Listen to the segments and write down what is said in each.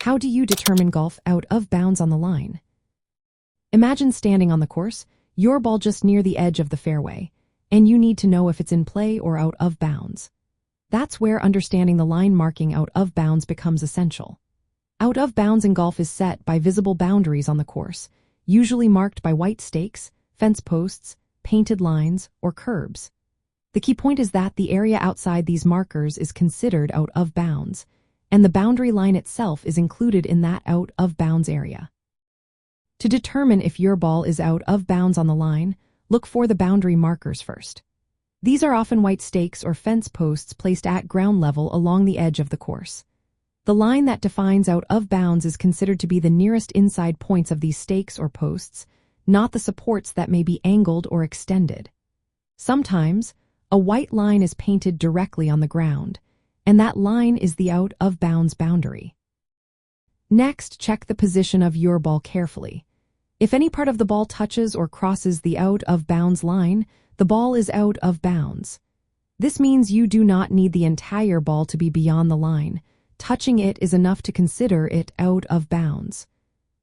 How do you determine golf out of bounds on the line? Imagine standing on the course, your ball just near the edge of the fairway, and you need to know if it's in play or out of bounds. That's where understanding the line marking out of bounds becomes essential. Out of bounds in golf is set by visible boundaries on the course, usually marked by white stakes, fence posts, painted lines, or curbs. The key point is that the area outside these markers is considered out of bounds, and the boundary line itself is included in that out of bounds area. To determine if your ball is out of bounds on the line, look for the boundary markers first. These are often white stakes or fence posts placed at ground level along the edge of the course. The line that defines out of bounds is considered to be the nearest inside points of these stakes or posts, not the supports that may be angled or extended. Sometimes, a white line is painted directly on the ground, and that line is the out of bounds boundary. Next, check the position of your ball carefully. If any part of the ball touches or crosses the out of bounds line, the ball is out of bounds. This means you do not need the entire ball to be beyond the line. Touching it is enough to consider it out of bounds.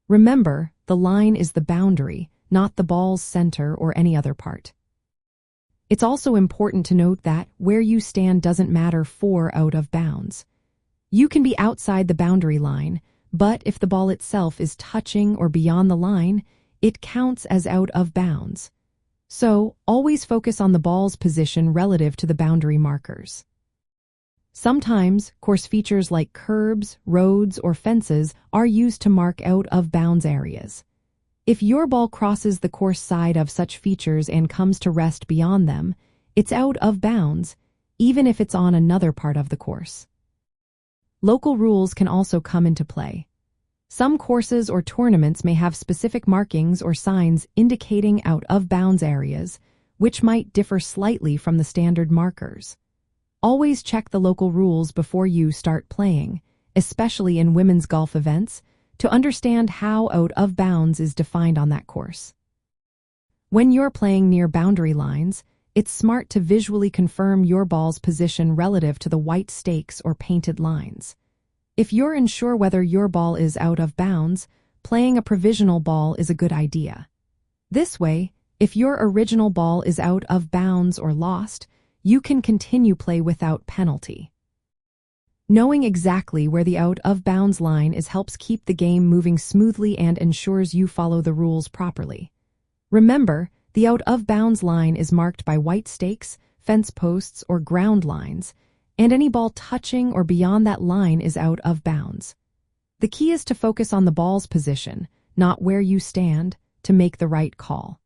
Remember, the line is the boundary, not the ball's center or any other part. It's also important to note that where you stand doesn't matter for out of bounds. You can be outside the boundary line, but if the ball itself is touching or beyond the line, it counts as out of bounds. So, always focus on the ball's position relative to the boundary markers. Sometimes, course features like curbs, roads, or fences are used to mark out of bounds areas. If your ball crosses the course side of such features and comes to rest beyond them, it's out of bounds, even if it's on another part of the course. Local rules can also come into play. Some courses or tournaments may have specific markings or signs indicating out of bounds areas, which might differ slightly from the standard markers. Always check the local rules before you start playing, especially in women's golf events, to understand how out of bounds is defined on that course. When you're playing near boundary lines, it's smart to visually confirm your ball's position relative to the white stakes or painted lines. If you're unsure whether your ball is out of bounds, playing a provisional ball is a good idea. This way, if your original ball is out of bounds or lost, you can continue play without penalty. Knowing exactly where the out of bounds line is helps keep the game moving smoothly and ensures you follow the rules properly. Remember, the out of bounds line is marked by white stakes, fence posts, or ground lines, and any ball touching or beyond that line is out of bounds. The key is to focus on the ball's position, not where you stand, to make the right call.